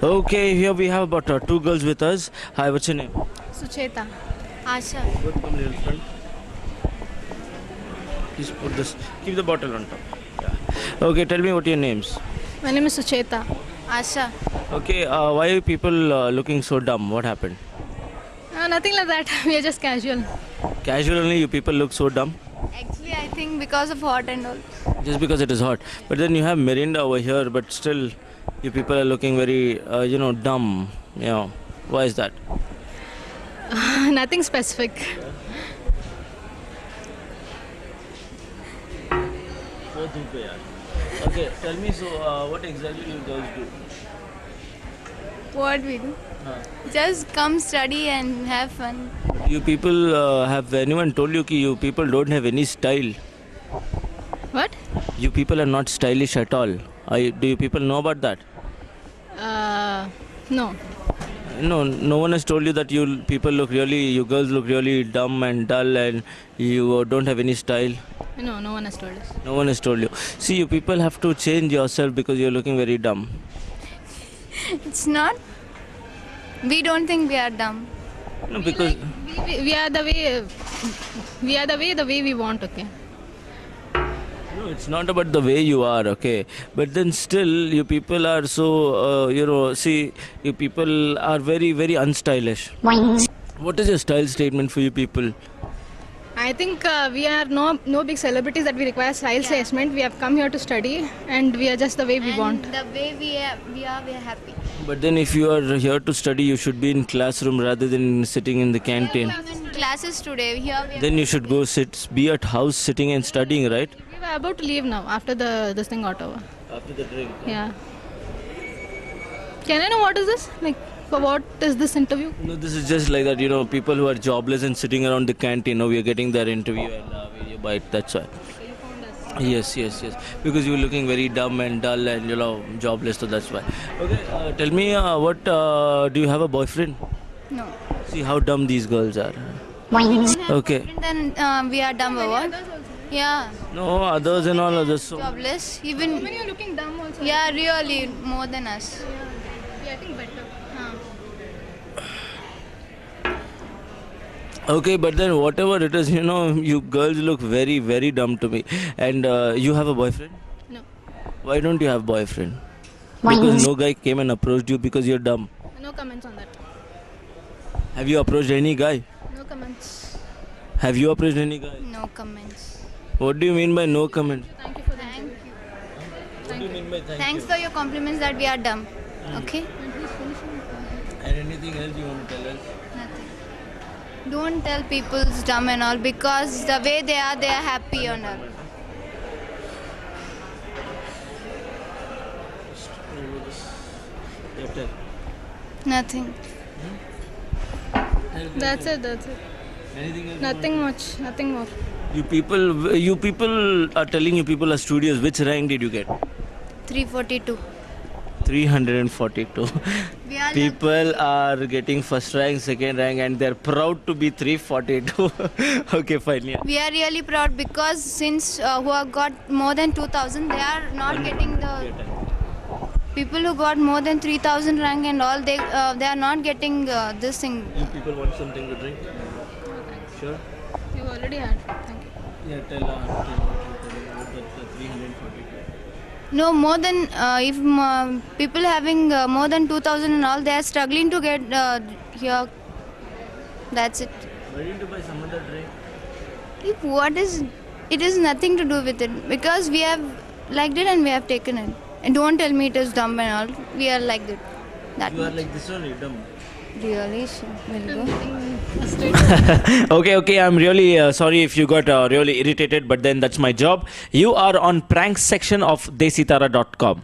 Okay, here we have about two girls with us. Hi, what's your name? Sucheta. Asha. Both come little front. Please put this. Keep the bottle on top. Yeah. Okay, tell me what your names. My name is Sucheta. Asha. Okay, why are people looking so dumb? What happened? Nothing like that. We are just casual. Casually, you people look so dumb Actually, I think because of hot and all. just because it is hot. But then you have Mirinda over here, but still, you people are looking very, dumb. Why is that? Nothing specific. Okay, tell me, so what exactly you girls do? What we do? Just come study and have fun. You people have anyone told you that you people don't have any style? What? You people are not stylish at all. Do you people know about that? No. No one has told you that you girls look really dumb and dull and you don't have any style. No one has told us. No one has told you. See, you people have to change yourself because you're looking very dumb. It's not. We don't think we are dumb. No, because We are the way we want, okay? no, it's not about the way you are, okay. But then still, you people are so, you people are very, very unstylish. What is your style statement for you people? I think we are no big celebrities that we require style statement. We have come here to study and we are just the way we want. The way we are happy. But then if you are here to study, you should be in classroom rather than sitting in the canteen. In classes today, here we are. Then you should go be at house sitting and studying, right? We were about to leave now after this thing got over. After the drink. Yeah. Can I know what is this? Like, for what is this interview? No, this is just like that, people who are jobless and sitting around the canteen, we are getting their interview and we bite, that's why. Yes. Because you were looking very dumb and dull and, jobless, so that's why. Okay, tell me, do you have a boyfriend? No. See how dumb these girls are. Okay. Then we are dumb or what? Yeah. No, others and all others. So. Jobless. Even. When you're looking dumb also. Yeah, really more than us. Yeah, I think better. Okay, but then whatever it is, you girls look very, very dumb to me. And you have a boyfriend? No. Why don't you have boyfriend? Because no guy came and approached you because you're dumb. No comments on that. Have you approached any guy? No comments. Have you approached any guy? No comments. What do you mean by no comment? Thank you for that. Thank you. What do you mean by Thanks for your compliments that we are dumb. Okay? And anything else you want to tell us? Nothing. Don't tell people's dumb and all because the way they are happy and all. Nothing. That's it. Anything else? Nothing much. Nothing more. You people are telling you people are studious. Which rank did you get? 342. 342. We are People are getting first rank, second rank, and they're proud to be 342. Okay, fine. Yeah. We are really proud because since who have got more than 2,000, they are not getting the people who got more than 3,000 rank and all. They are not getting this thing. You people want something to drink? Sure. You already had. Thank you. Yeah, tell the 342. No, more than if people having more than 2,000 and all, they are struggling to get here. That's it. Why didn't you buy some other drink? It is nothing to do with it because we have liked it and we have taken it. And don't tell me it is dumb and all. We are like that. That You are much. like this only, dumb. Really? Will go. Okay, I'm really sorry if you got really irritated, but then that's my job. You are on prank section of desitara.com.